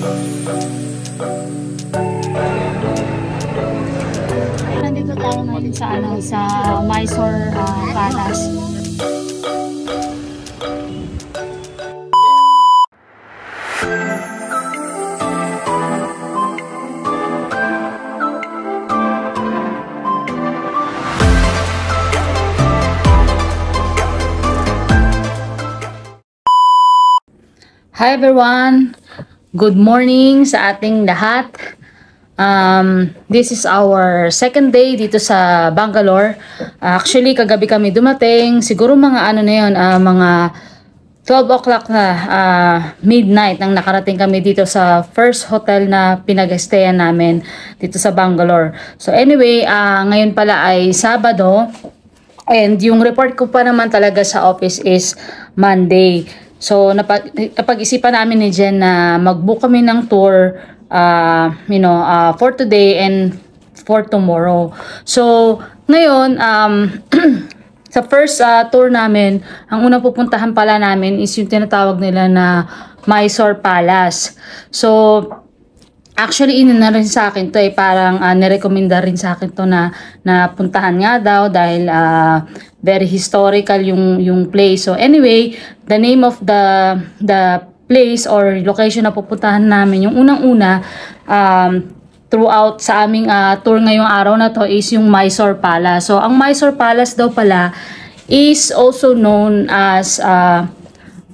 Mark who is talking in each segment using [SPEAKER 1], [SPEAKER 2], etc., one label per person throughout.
[SPEAKER 1] Nandito tayo ngayon sa Mysore Palace. Hi everyone! Good morning sa ating lahat. This is our second day dito sa Bangalore. Actually, kagabi kami dumating. Siguro mga ano na yun, mga 12 o'clock na, midnight nang nakarating kami dito sa first hotel na pinag-stayan namin dito sa Bangalore. So anyway, ngayon pala ay Sabado. And yung report ko pa naman talaga sa office is Monday. So, napag-isipan namin ni Jen na mag-book kami ng tour, for today and for tomorrow. So, ngayon, sa first tour namin, ang unang pupuntahan pala namin is yung tinatawag nila na Mysore Palace. So, actually, na rin sa akin to parang nirekomenda rin sa akin to na puntahan nga daw dahil very historical yung place. So anyway, the name of the place or location na pupuntahan namin, yung unang-una throughout sa aming tour ngayong araw na to is yung Mysore Palace. So ang Mysore Palace daw pala is also known as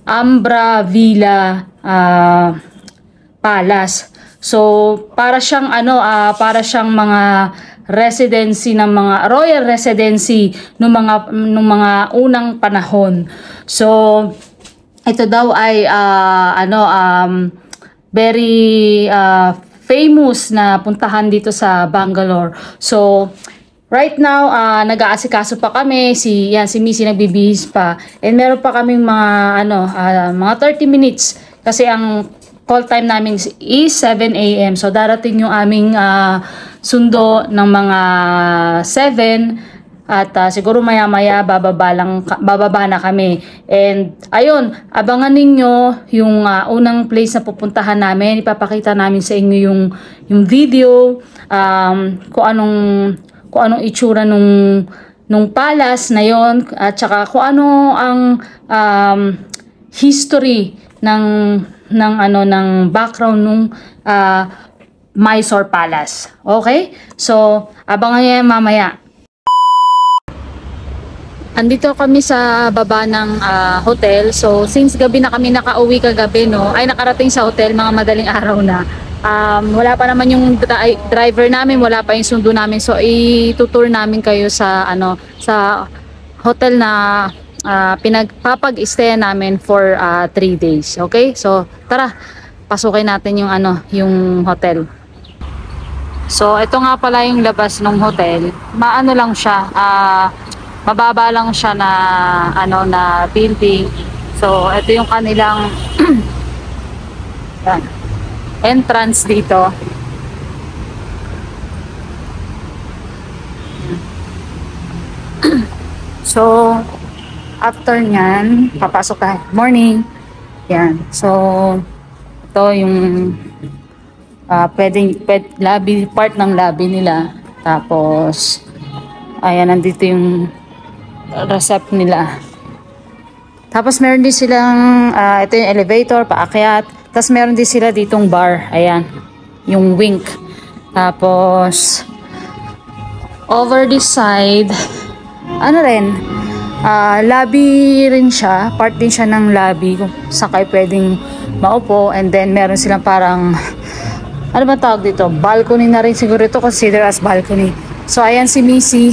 [SPEAKER 1] Ambra Villa Palace. So para siyang para siyang mga residency ng mga royal residency nung mga unang panahon. So ito daw ay very famous na puntahan dito sa Bangalore. So right now nag-aasikaso pa kami, si Missy nagbibihis pa, and meron pa kaming mga 30 minutes kasi ang call time namin is 7 AM. So darating yung aming sundo ng mga 7 at siguro maya-maya bababa na kami. And ayun, abangan ninyo yung unang place na pupuntahan namin. Ipapakita namin sa inyo yung video, kung anong itsura nung palace na yon, at saka kung ano ang history ng background nung Mysore Palace. Okay? So, abangan niyo mamaya. Andito kami sa baba ng hotel. So, since gabi na kami nakauwi kagabi, nakarating sa hotel mga madaling araw na. Wala pa naman yung driver namin, wala pa yung sundo namin. So, itutour namin kayo sa hotel na pinagpapag-stay namin for 3 days. Okay? So, tara, pasukin natin yung hotel. So, ito nga pala yung labas ng hotel. Maano lang siya, mababa lang siya na building. So, ito yung kanilang entrance dito. So, after nyan, papasok tayo. Morning. Yan. So, ito yung lobby, part ng lobby nila. Tapos, ayan, nandito yung recept nila. Tapos, meron din silang, ito yung elevator, paakyat. Tapos, meron din sila ditong bar. Ayan, yung wink. Tapos, over this side, lobby rin siya, part din siya ng lobby kung saan kayo pwedeng maupo, and then meron silang parang tawag dito, balcony na rin siguro ito, consider as balcony. So ayan si Missy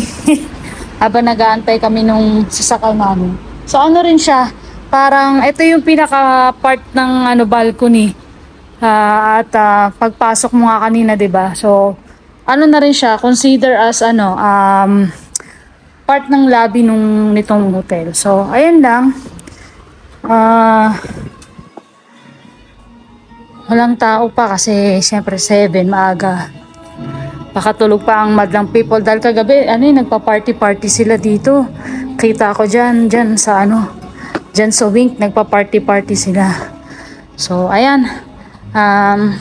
[SPEAKER 1] habang nag-aantay kami nung sasakay namin. So rin siya, parang ito yung pinaka part ng balcony, at pagpasok mo nga kanina, 'di ba? So na rin siya, consider as part ng lobby nitong hotel. So, ayan lang. Walang tao pa kasi siyempre 7, maaga. Pakatulog pa ang madlang people dahil kagabi, nagpa-party sila dito. Kita ko dyan sa wing, nagpa-party sila. So, ayan. Ano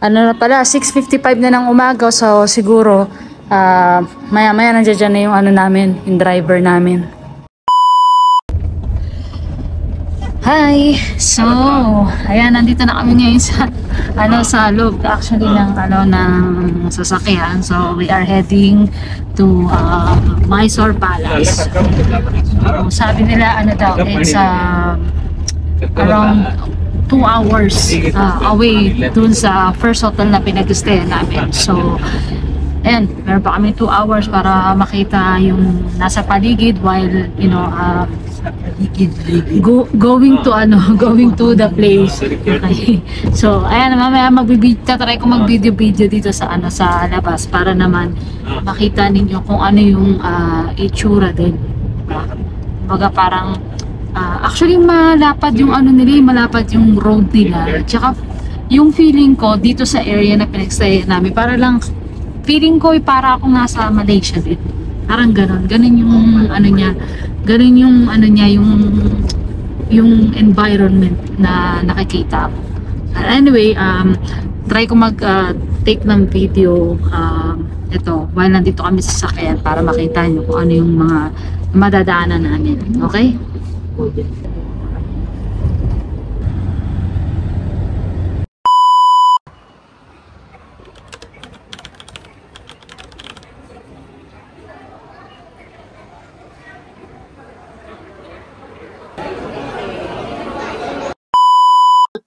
[SPEAKER 1] na pala, 6:55 na ng umaga, so siguro maya-maya nandiyan na yung ano namin, yung driver namin. Hi! So, ayan, nandito na kami ngayon sa sa loob actually ng sasakyan. So, we are heading to Mysore Palace. So, sabi nila daw, it's around 2 hours away dun sa first hotel na pinag-stayan namin. So, ayan, meron pa kami 2 hours para makita yung nasa paligid while, going to the place. Okay. So, ayan, mamaya try ko mag-video dito sa sa labas para naman makita ninyo kung ano yung itsura din. Baga parang actually malapad yung malapad yung road nila. Tsaka yung feeling ko dito sa area na pinagstayan namin, para lang feeling ko para akong nasa Malaysia din. Parang ganun yung niya, ganun yung niya, yung environment na nakikita ko. Anyway, try ko take ng video ito while nandito kami sa sasakyan para makita nyo kung ano yung mga madadaanan namin. Okay?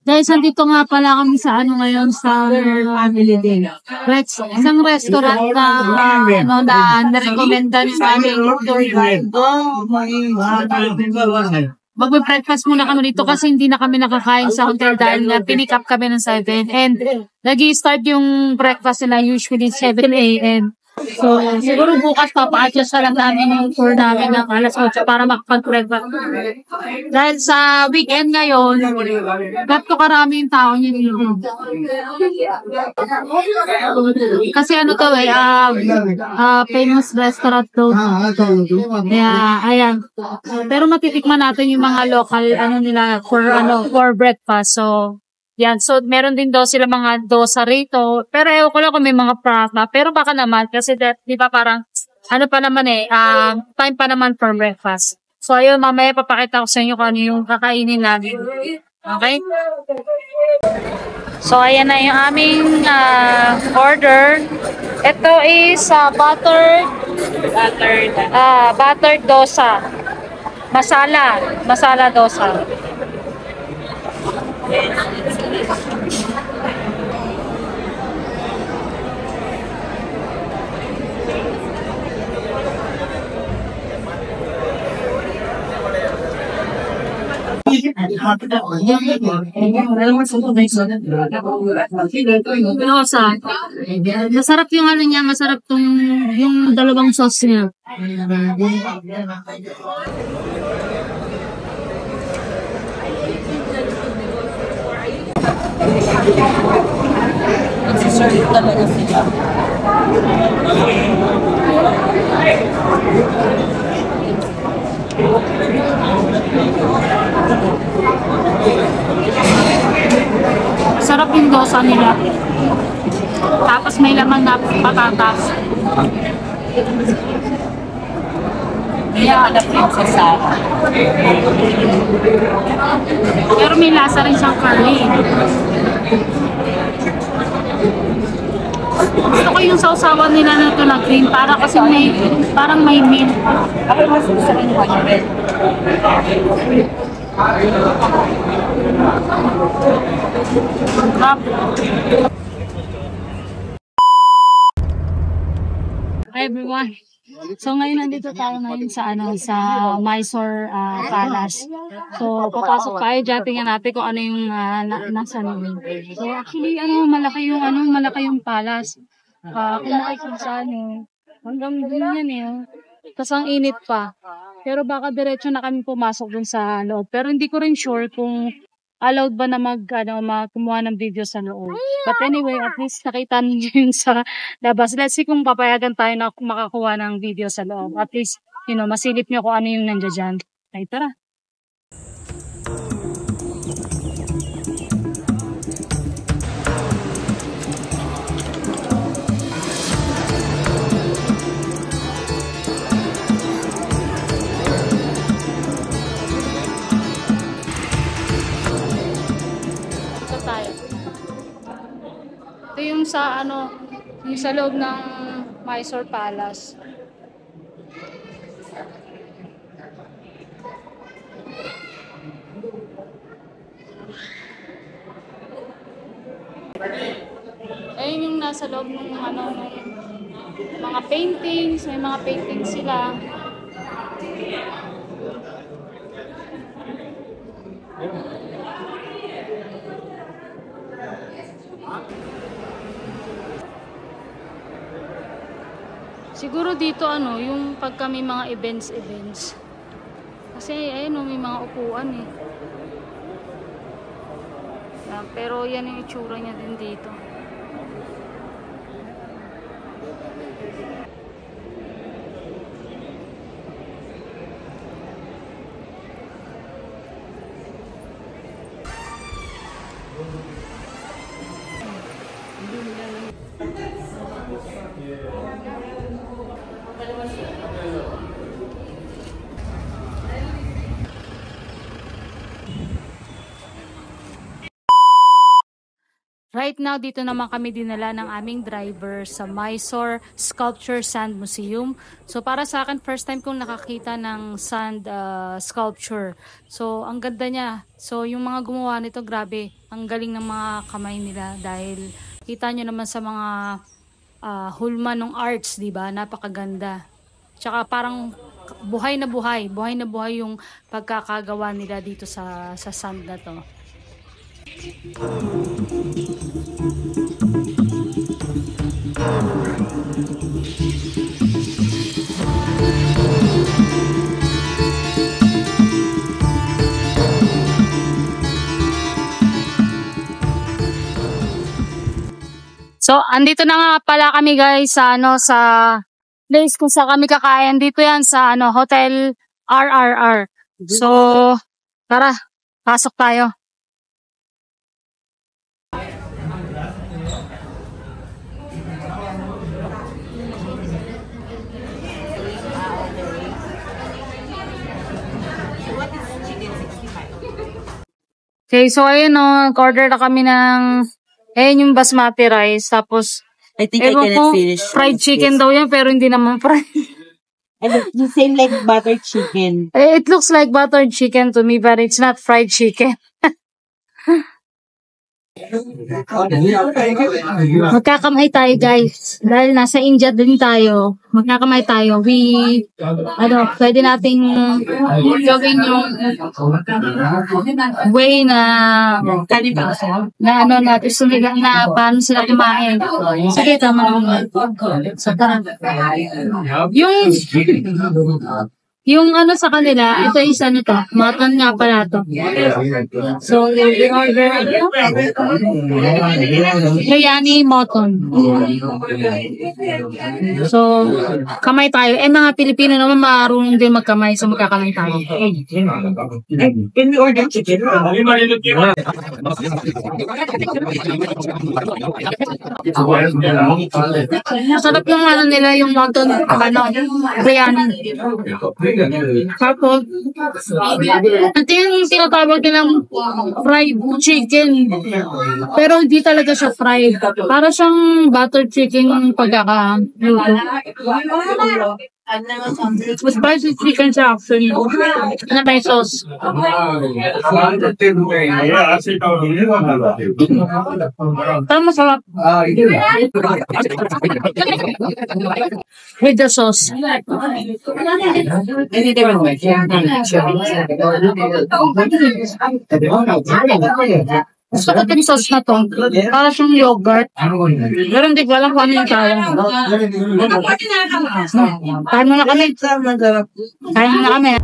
[SPEAKER 1] Guys, nandito nga pala kami sa ngayon sa Family Day. Isang restaurant na na-recommenda ni aming tour guide. Magbe-breakfast muna kami dito kasi hindi na kami nakakain sa hotel dahil pinick up kami ng 7. And nag-i-start yung breakfast nila usually 7 a.m. So, siguro bukas papa-adjust na lang namin yung tour namin ng alas 8 para makapag-breakfast. Dahil sa weekend ngayon, gato karami yung tao niya dito. Kasi famous restaurant to. Yeah, ayan. Pero matitikman natin yung mga local nila for breakfast. So, yan. So, meron din daw sila mga dosa rito. Pero ewan ko lang kung may mga prata. Pero baka naman, kasi di ba parang, pa naman time pa naman for breakfast. So, ayun, mamaya papakita ko sa inyo kung ano yung kakainin namin. Okay? So, ayan na yung aming order. Ito is buttered dosa. Masala dosa. Masarap yung niya, masarap yung dalawang sauce niya.
[SPEAKER 2] Nagsiserve talaga sila.
[SPEAKER 1] Sarap yung dosa nila. Tapos may laman na patatas.
[SPEAKER 2] Kaya princess Sarah.
[SPEAKER 1] Pero may lasa rin siyang curly. Gusto ko yung sausawan nila na ito na green para kasi parang may mint.
[SPEAKER 2] Ako mas gusto rin ko yun. Hi everyone. So ngayon nandito tayo sa Mysore Palace. So papasok tayo, tingnan natin kung ano yung nasa namin. So actually malaki yung palace. Kung makikita hanggang din yan Tapos ang init pa. Pero baka diretso na kami pumasok dun sa loob. Pero hindi ko rin sure kung allowed ba na kumuha ng video sa loob. But anyway, at least nakita niyo yung sa labas. Let's see kung papayagan tayo na makakuha ng video sa loob. At least, masilip niyo kung ano yung nandiyan dyan. Ay, tara.
[SPEAKER 1] tayo. Ito yung sa ano, yung sa loob ng Mysore Palace. Ayun yung nasa loob ng ano, ng mga paintings, may mga paintings sila. Siguro dito ano, yung pagka may mga events. Kasi ayun, may mga upuan eh. Yan, pero yan yung itsura niya din dito. Right now, dito naman kami dinala ng aming driver sa Mysore Sculpture Sand Museum. So, para sa akin, first time kong nakakita ng sand sculpture. So, ang ganda niya. So, yung mga gumawa nito, grabe. Ang galing ng mga kamay nila dahil kita nyo naman sa mga hulma ng arts, diba? Napakaganda. Tsaka parang buhay na buhay yung pagkakagawa nila dito sa sand na to. So, andito na nga pala kami guys sa place kung saan kami kakain. Dito yan sa Hotel RRR. So, tara, pasok tayo. Okay, so ayun order na kami ng yung basmati rice, tapos
[SPEAKER 3] I think I cannot finish.
[SPEAKER 1] Fried chicken daw yan, pero hindi naman fried.
[SPEAKER 3] The same like buttered chicken.
[SPEAKER 1] It looks like buttered chicken to me, but it's not fried chicken. Magkakamay tayo guys. Dahil nasa India din tayo. Magkakamay tayo. Pwede nating gawin yung way na gusto nila na paano sila kumain. Sige, tama naman. So, tara. Yung sa kanila, ito is to, mutton nga pala to. So, yung order, biryani mutton. So, kamay tayo. Mga Pilipino naman marunong din magkamay, so magkakamay tayo.
[SPEAKER 3] Can we order chicken?
[SPEAKER 1] Masarap yung nila, yung mutton, biryani. Tapos, ito yung tinatawag nilang fried chicken. Pero hindi talaga siya fried. Para siyang buttered chicken pagkakaluto. Spicy chicken siya actually. Na may sauce. Pero masarap. With the sauce.
[SPEAKER 3] Any different way?
[SPEAKER 1] So, ito yung sauce na to. Para siyang yogurt. Pero hindi ko alam kung ano yung kaya. Kain mo na kami. Kain mo na kami.